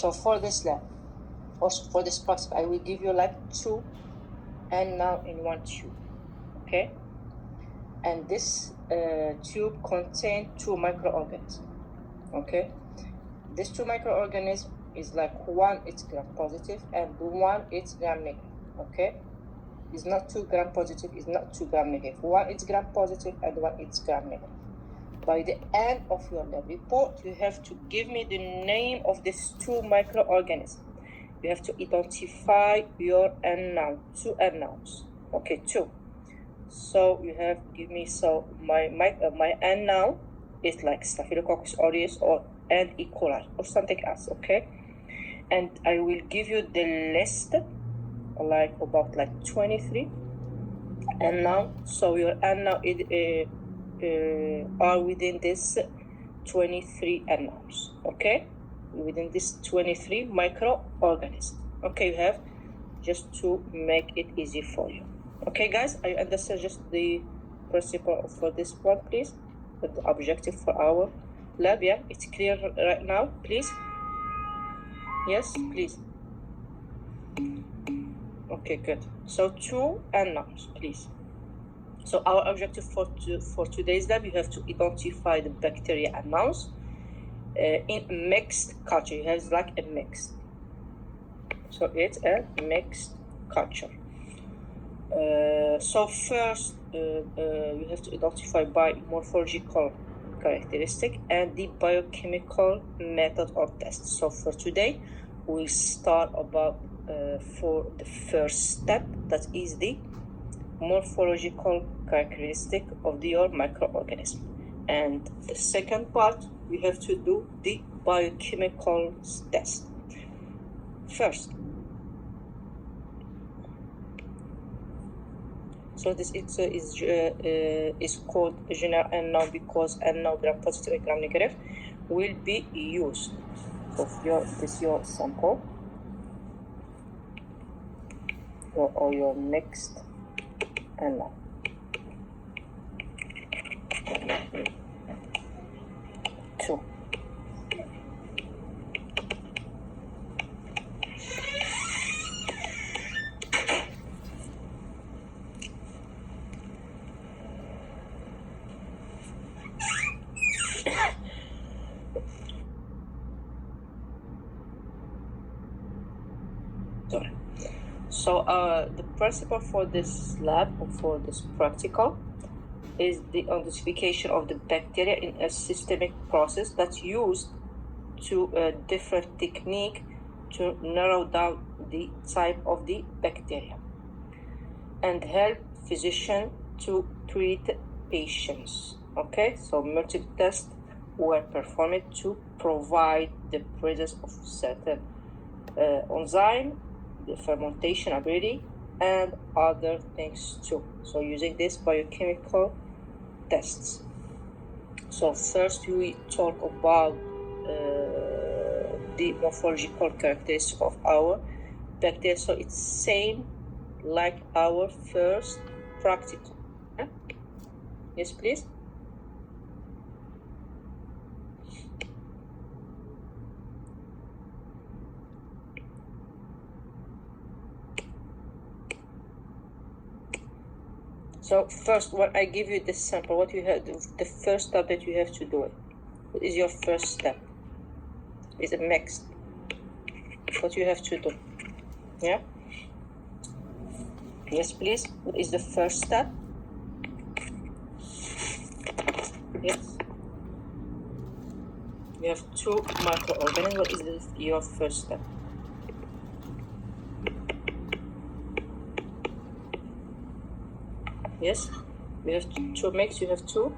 So for this lab, or for this practice, I will give you like 2 N noun in one tube, okay? And this tube contains 2 microorganisms, okay? This 2 microorganisms is like one it's gram positive and one it's gram negative, okay? It's not 2 gram positive, it's not 2 gram negative. One it's gram positive and one it's gram negative. By the end of your lab report, you have to give me the name of these 2 microorganisms. You have to identify your N noun, 2 N nouns. Okay, 2. So you have to give me, so my N noun is like Staphylococcus aureus or and E. coli or something else, okay? And I will give you the list, like about like 23 N noun. So your N noun are within this 23 N nouns, okay? Within this 23 microorganisms. Okay, you have just to make it easy for you. Okay, guys, I understand just the principle for this one, please. The objective for our lab, yeah, it's clear right now, please. Yes, please. Okay, good. So 2 N nouns, please. So our objective for today's lab, you have to identify the bacteria N nouns in mixed culture. You have like a mixed. So it's a mixed culture. So first, you have to identify by morphological characteristic and the biochemical method or test. So for today, we'll start about for the first step, that is the morphological characteristic of your microorganism. And the second part, we have to do the biochemical test. First, so this is called general N noun because N noun gram positive and gram negative will be used. So this is your sample or your mixed N noun. Two. So the principle for this lab or for this practical is the identification of the bacteria in a systemic process that's used to a different technique to narrow down the type of the bacteria and help physician to treat patients. Okay, so multiple tests were performed to provide the presence of certain enzyme, the fermentation ability, and other things too. So using this biochemical tests. So first we talk about the morphological characteristics of our bacteria. So it's same like our first practical. Yeah? Yes, please. So first, when I give you this sample, what you have, the first step that you have to do it. What is your first step? Is a mixed. What you have to do? Yeah. Yes, please. What is the first step? Yes. You have 2 microorganisms. What is your first step? Yes, we have to mix. You have to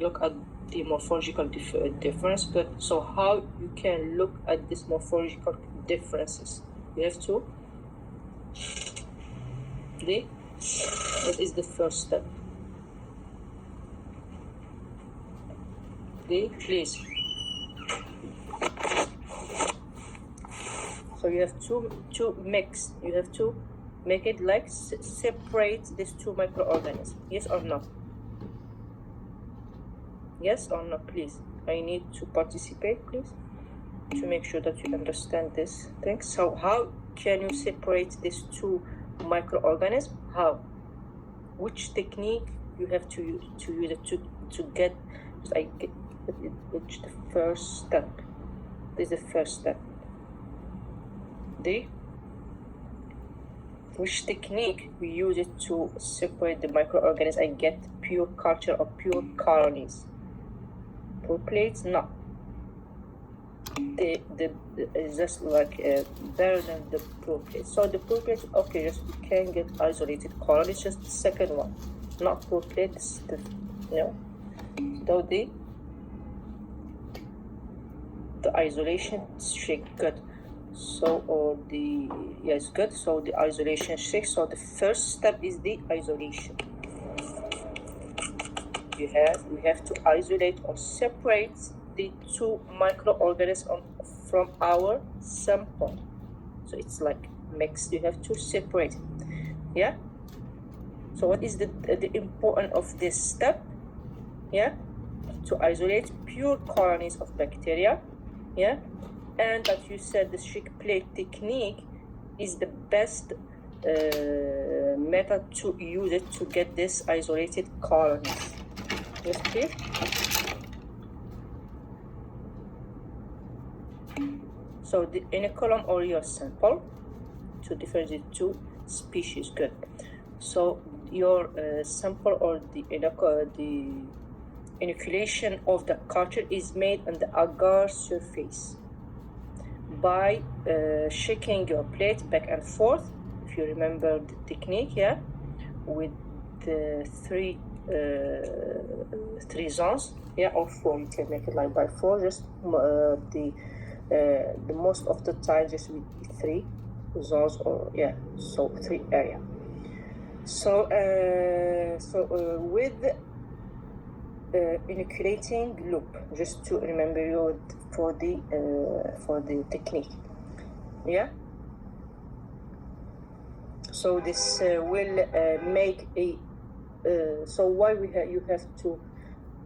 look at the morphological difference. But so how you can look at this morphological differences? You have to what is the first step? Please. So you have to mix. You have to make it like separate these 2 microorganisms. Yes or no? Yes or no, please? I need to participate, please. to make sure that you understand this thing. So how can you separate these two microorganisms? How? Which technique you have to use it to get? Which the first step? This is the first step. Which technique we use it to separate the microorganisms and get pure culture or pure colonies? Pure plates? No. It's just like better than the pure plates. So the pure plates, okay, just we can get isolated colonies. Just the second one, not pure plates. So the isolation shake, good. So good. So the isolation shake. So the first step is the isolation. We have to isolate or separate the two microorganisms from our sample. So it's like mixed. You have to separate. Yeah. So what is the importance of this step? Yeah. To isolate pure colonies of bacteria. Yeah. And that you said the shake plate technique is the best method to use it to get this isolated colonies. Yes, please. So in a column or your sample to differentiate two species, good. So your sample or the inoculation of the culture is made on the agar surface by shaking your plate back and forth, if you remember the technique, yeah, with the three zones, yeah, or four. You can make it like by four. Just the most of the time, just with three zones, or yeah, so three area. So with inoculating loop, just to remember you for the technique, yeah. So this will make a. So why you have to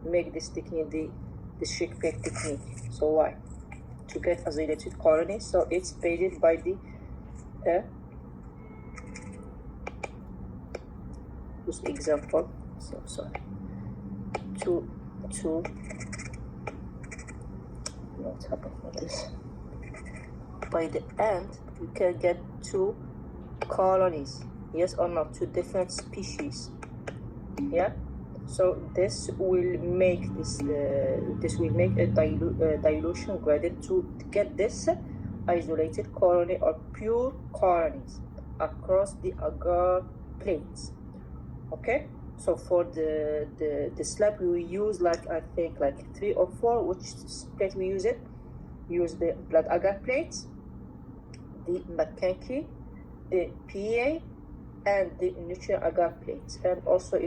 make this technique the shake plate technique? So why? To get isolated colonies. So it's based by the this example. So sorry. What happened with this? By the end, you can get two colonies. Yes or no? Two different species. Yeah. So this will make a dilution gradient to get this isolated colony or pure colonies across the agar plates. Okay. So for the slab we will use I think 3 or 4. Which plate we use it? Use the blood agar plates, the McKenkie, the PA, and the nutrient agar plates, and also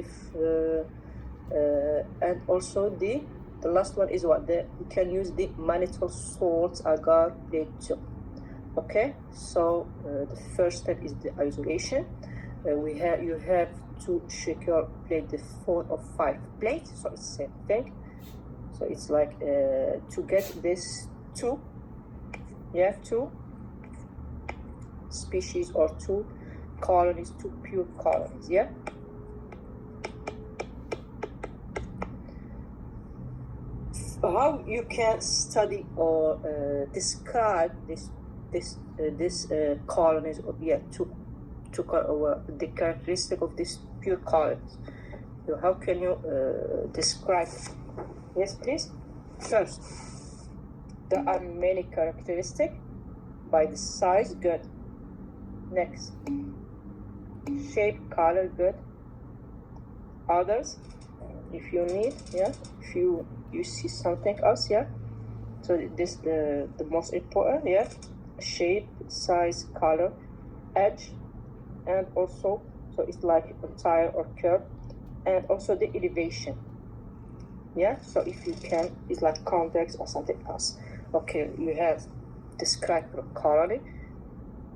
the last one is we can use the mannitol salt agar plate too. Okay, so the first step is the isolation. You have to shake your plate the 4 or 5 plates, so it's the same thing. So it's like to get this two, you have 2 species or 2 colonies, 2 pure colonies, yeah. How you can study or describe this colonies, or the characteristic of this pure colonies? So how can you describe it? Yes, please. First, there are many characteristics by the size, good. Next, shape, color, good. Others, if you need, yeah. If you see something else, yeah. So this the most important, yeah. Shape, size, color, edge, and also so it's like entire or curve, and also the elevation, yeah. So if you can, it's like convex or something else. Okay, you have described the colony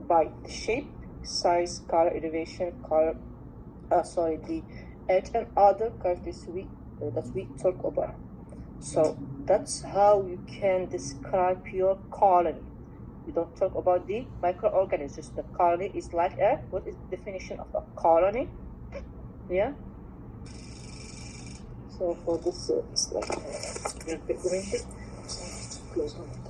by the shape, size, color, elevation, the edge, and other characteristics that we talk about. So that's how you can describe your colony. We don't talk about the microorganisms. Just the colony is like a, what is the definition of a colony? Yeah. So for this, it's like close on it.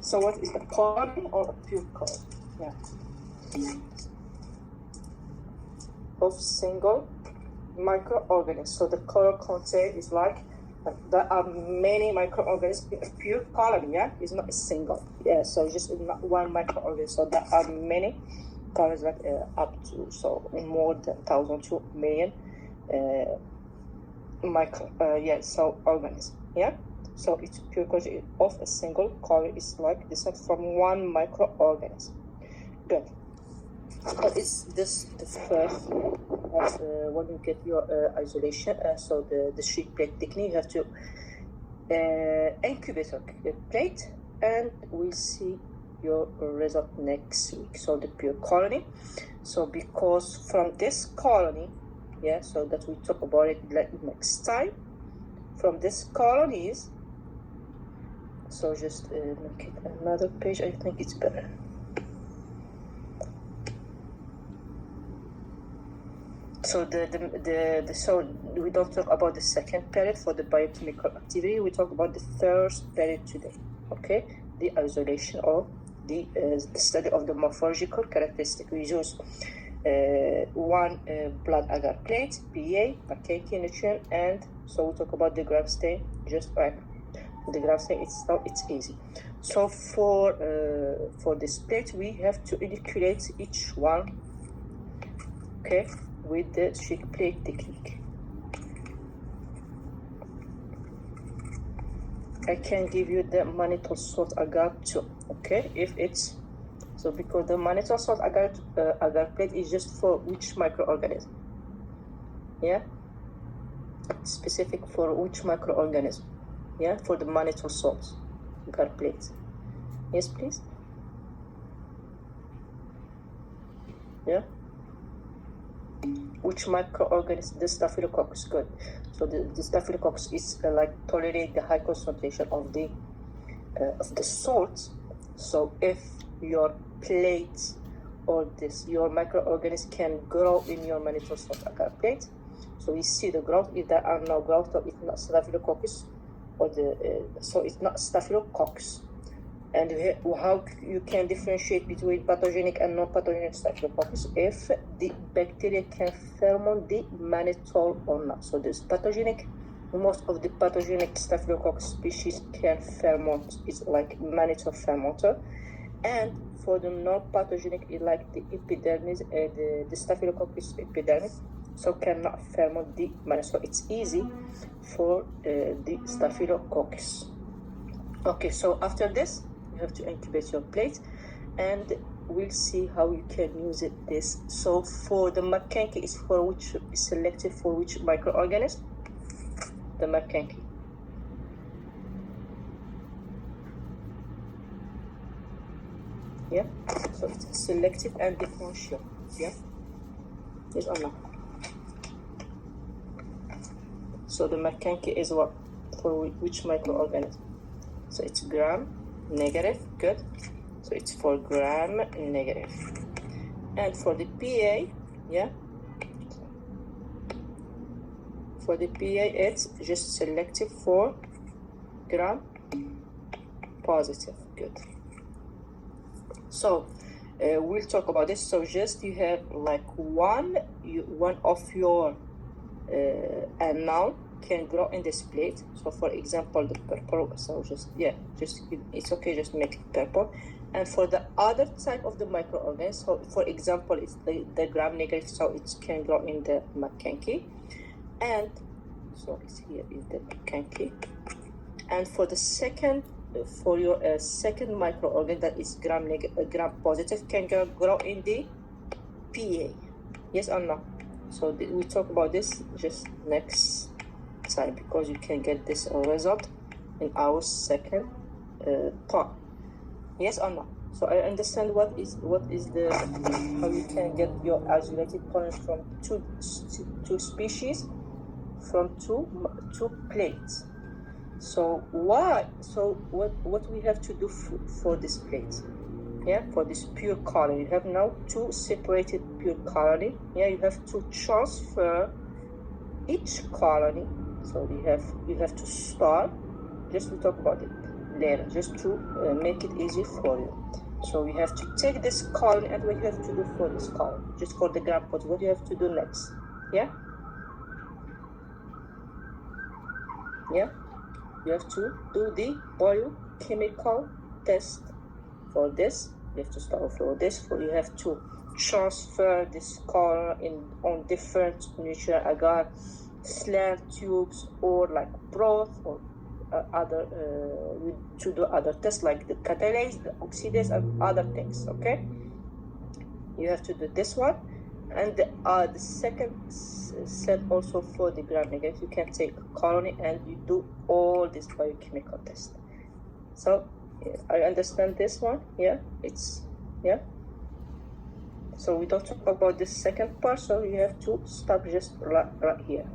So what is a colony or a pure colony? Yeah. Of single microorganisms. So the color content is like there are many microorganisms. A pure colony, yeah, is not a single. Yeah, so just not one microorganism. So there are many colonies, like up to more than 1,000 to million so organisms. Yeah. So it's pure colony of a single colony is like descent from one microorganism. Good. But it's this the first when you get your isolation. So the sheet plate technique, you have to incubate a plate, and we'll see your result next week. So the pure colony. So because from this colony, yeah, so that we talk about it next time. From this colonies, so just make it another page. I think it's better. So so we don't talk about the second period for the biochemical activity. We talk about the first period today. Okay, the isolation of the study of the morphological characteristic. We use one blood agar plate, PA, Mackenkie nutrient, and so we talk about the Gram stain. Just like the Gram stain, it's easy. So for this plate, we have to inoculate each one. Okay, with the sheet plate technique. I can give you the mannitol salt agar too. Okay, if it's so, because the mannitol salt agar plate is just for which microorganism? Yeah, specific for which microorganism? Yeah, for the mannitol salt agar plate. Yes, please. Yeah. Which microorganism? The Staphylococcus. Good. So the Staphylococcus is like tolerate the high concentration of the salt. So if your plate or your microorganism can grow in your mannitol salt agar plate, so we see the growth. If there are no growth, so it's not Staphylococcus, or so it's not Staphylococcus. And how you can differentiate between pathogenic and non-pathogenic Staphylococcus if the bacteria can ferment the mannitol or not. So this pathogenic, most of the pathogenic Staphylococcus species can ferment. It's like mannitol fermenter. And for the non-pathogenic, it's like the epidermis, the Staphylococcus epidermis, so cannot ferment the mannitol. So it's easy for the Staphylococcus. Okay, so after this, you have to incubate your plate, and we'll see how you can use this. So for the Mackenkie is for which is selected for which microorganism? The Mackenkie. Yeah, so it's selective and differential. Yeah, yes or no? So the Mackenkie is what for which microorganism? So it's gram negative. Good. So it's for gram negative. And for the PA, yeah, for the PA, it's just selective for gram positive. Good. So we'll talk about this. So just you have like one of your unknown can grow in this plate. So for example, the purple, so it's okay, just make it purple. And for the other type of the microorganism, so for example, it's the gram negative, so it can grow in the Mackenkie. And so it's here is the Mackenkie. And for the second, for your second microorganism that is gram positive, can grow in the PA. Yes or no? So we talk about this just next time, because you can get this result in our second part. Yes or no? So I understand what is the how you can get your isolated colonies from two species from two plates. So what we have to do for this plate? Yeah, for this pure color, you have now two separated pure colony. Yeah, you have to transfer each colony. So you have to start. Just to talk about it later, just to make it easy for you. So you have to take this colony, and what you have to do for this colony, just for the gram pot, what you have to do next? Yeah, you have to do the biochemical test. For this, you have to start for this. You have to transfer this color on different neutral agar slant tubes, or like broth, or other to do other tests like the catalase, the oxidase, and other things. Okay, you have to do this one, and the second step also for the gram negative. You can take a colony and you do all this biochemical test. So I understand this one. Yeah, so we don't talk about the second part, so you have to stop just right here.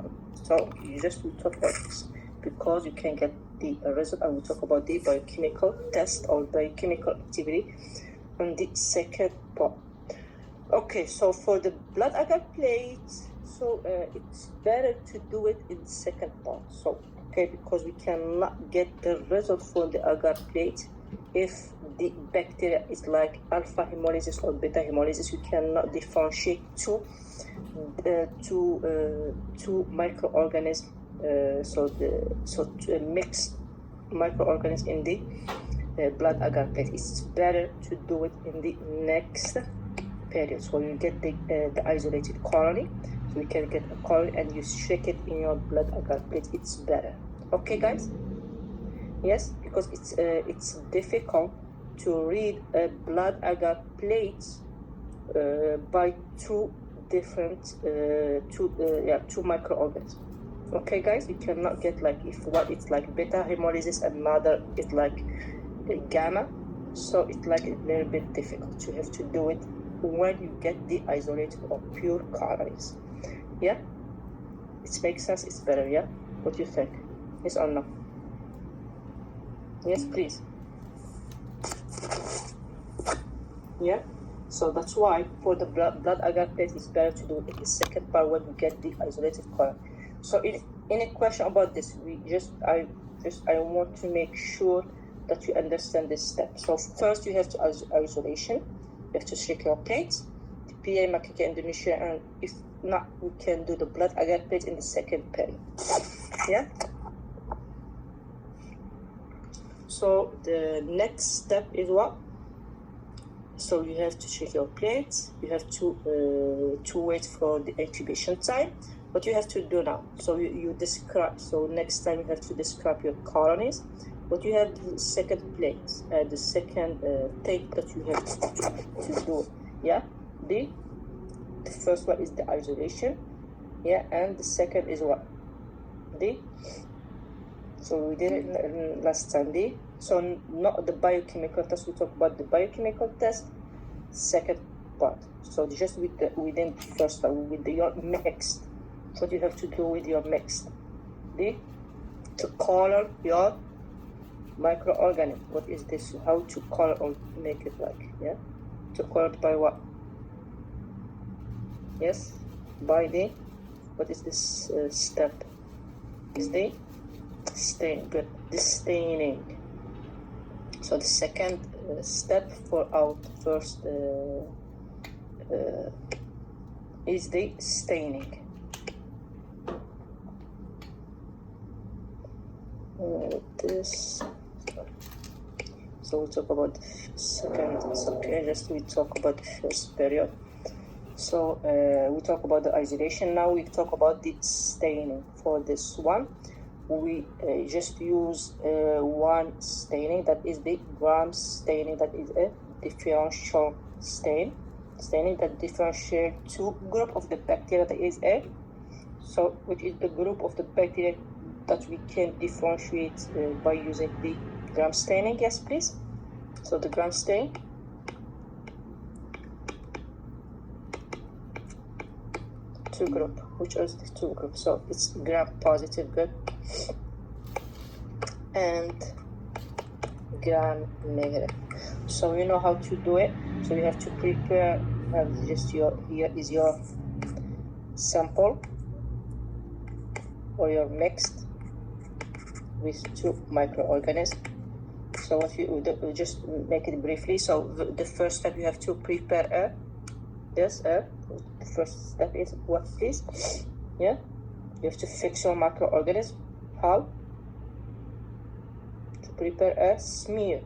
So you just will talk about this because you can get the result, and we talk about the biochemical test or biochemical activity on the second part. Okay, so for the blood agar plate, so it's better to do it in the second part. So okay, because we cannot get the result for the agar plate if the bacteria is like alpha hemolysis or beta hemolysis. You cannot differentiate two microorganisms, to mix microorganisms in the blood agar plate. It's better to do it in the next period. So you get the isolated colony. So you can get a colony and you shake it in your blood agar plate. It's better. Okay, guys. Yes, because it's difficult to read a blood agar plate by two different two microorganisms. Okay, guys, you cannot get like if one it's like beta hemolysis and another is like gamma. So it's like a little bit difficult. You have to do it when you get the isolated or pure colonies. Yeah, it makes sense. It's better. Yeah, what do you think? Yes or no? Yes, please. Yeah, so that's why for the blood agar plate, it's better to do it in the second part when you get the isolated colony. So in any question about this, I want to make sure that you understand this step. So first you have to isolation. You have to shake your plate, the PA, Makeke, Indonesia, and if not, we can do the blood agar plate in the second period. Yeah. So the next step is what? So you have to shake your plate. You have to wait for the incubation time. What you have to do now? So you describe. So next time you have to describe your colonies. What you have the second plate, the second thing that you have to do. Yeah, the first one is the isolation. Yeah, and the second is what? So we did it last Sunday. So not the biochemical test. We talk about the biochemical test, second part. So just within the first part, with your mixed. What you have to do with your mixed? To color your microorganism. What is this? How to color or make it like? Yeah, to color it by what? Yes, by the. What is this step? Is the stain. Good. The staining. So the second step for our first is the staining. This. So we talk about the second. It's okay. Just we talk about the first period. So we talk about the isolation. Now we talk about the staining. For this one, we just use one staining, that is the Gram staining, that is a differential staining that differentiates two group of the bacteria. That is so which is the group of the bacteria that we can differentiate by using the Gram staining. Yes, please. So the Gram stain. two group. Which is the two group? So it's gram-positive, good, and gram-negative. So you know how to do it. So you have to prepare. Just here is your sample, or your mixed with two microorganisms. So what you do, just make it briefly. So the first step, you have to prepare this. The first step is what, please? Yeah, you have to fix your microorganism. How? To prepare a smear,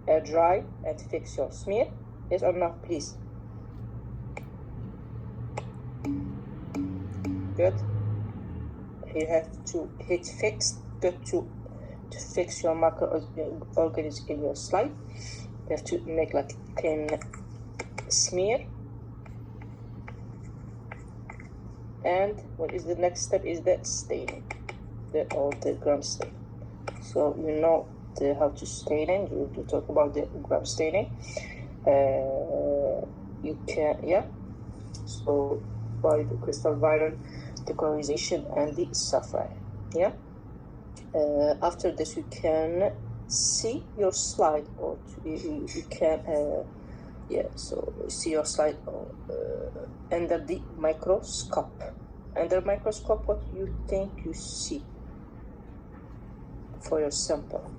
air dry and fix your smear. Yes or no, please? Good. You have to hit fix. Good, to fix your microorganism in your slide. You have to make like thin smear. And what is the next step? Is the staining, the gram staining. So you know how to staining. You talk about the gram staining. You can, yeah. So by the crystal violin, the colorization, and the sapphire, yeah. After this, you can see your slide, or you can, yeah. So see your slide under the microscope. Under microscope, what you think you see for your sample?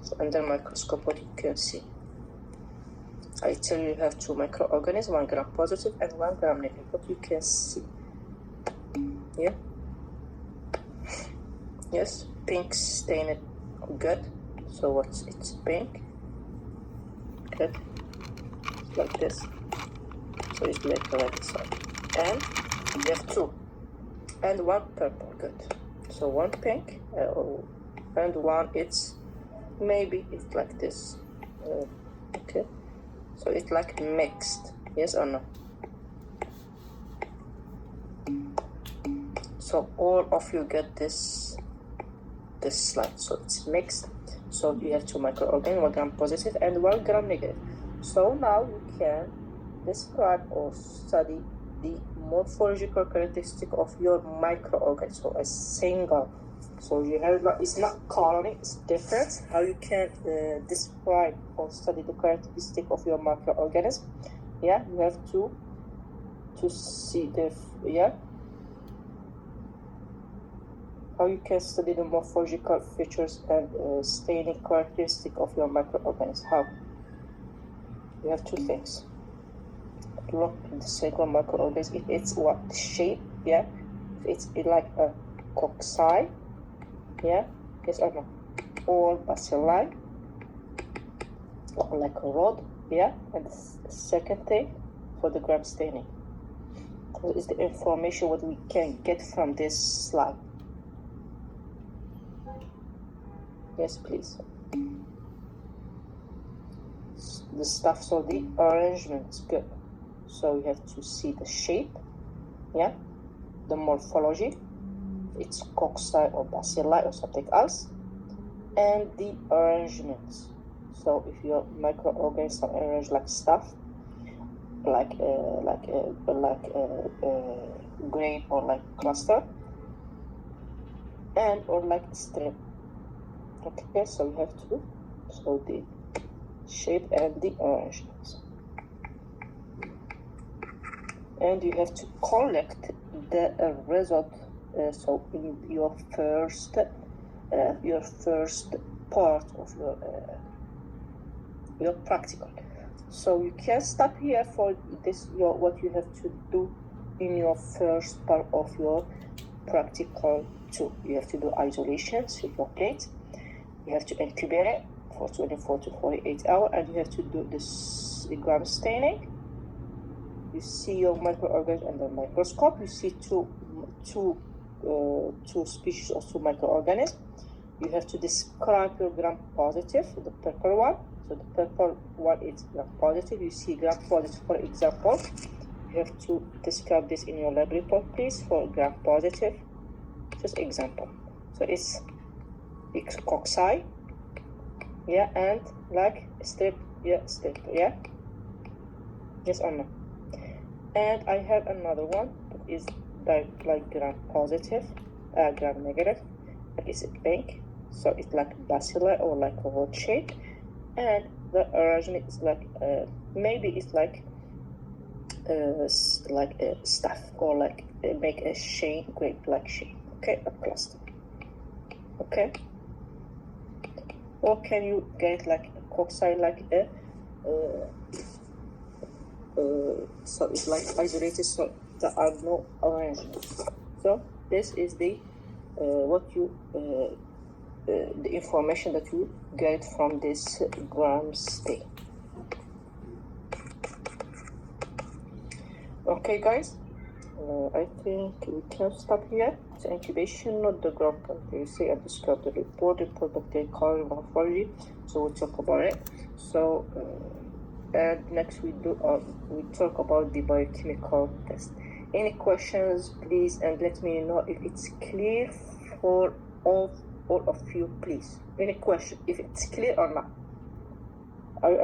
So under microscope, what you can see? I tell you have two microorganisms, 1 gram positive and 1 gram negative. What you can see? Yeah. Yes, pink stained, good. So what's it's pink? Good. Like this. So it's like this one. And you have 2. And 1 purple, good. So 1 pink and 1 it's maybe it's like this. Okay. So it's like mixed, yes or no? So all of you get this slide. So it's mixed. So you have 2 microorganisms, 1 gram positive and 1 gram negative. So now you can describe or study the morphological characteristic of your microorganism. So a single. So you have, it's not colony, it's different. How you can describe or study the characteristic of your microorganism? Yeah, you have to see the, yeah. How you can study the morphological features and staining characteristic of your microorganism? How? You have 2 things. Look at the single microorganism. If it's what shape, yeah. If it's like a cocci, yeah, yes or no? Or bacilli, or like a rod, yeah. And the second thing for the gram staining. What is the information what we can get from this slide? Yes, please. The stuff, so the arrangement is good. So you have to see the shape, yeah, the morphology, it's cocci or bacilli or something else, and the arrangements. So if your microorganisms are arranged like stuff, like grain or like cluster, and or like strip. Okay, so you have to, so the shape and the arrangements. And you have to collect the result. So in your first part of your practical. So you can stop here for this. What you have to do in your first part of your practical too. You have to do isolations with your plate. You have to incubate it for 24 to 48 hours, and you have to do this gram staining. You see your microorganism under the microscope. You see two species of 2 microorganisms. You have to describe your gram positive, the purple one. So the purple one is gram positive. You see gram positive, for example. You have to describe this in your lab report, please, for gram positive. Just example. So it's cocci, yeah, and like strip, yeah, strip, yeah. Yes or no? And I have another one that is like gram positive, gram negative, like it's pink, so it's like bacilli or like a rod shape, and the arrangement is like maybe it's like a stuff, or like make a chain, grape like shape, okay, a plastic, okay. Or can you get like a coxide, like a so it's like isolated, so there are no arrangements. So this is the the information that you get from this gram scale. Okay, guys, I think we can stop here. The incubation, not the gram conspiracy. I described the reported productive color morphology, so we'll talk about it. So and next we talk about the biochemical test. Any questions, please, and let me know if it's clear for all of you, please. Any question, if it's clear or not. Are you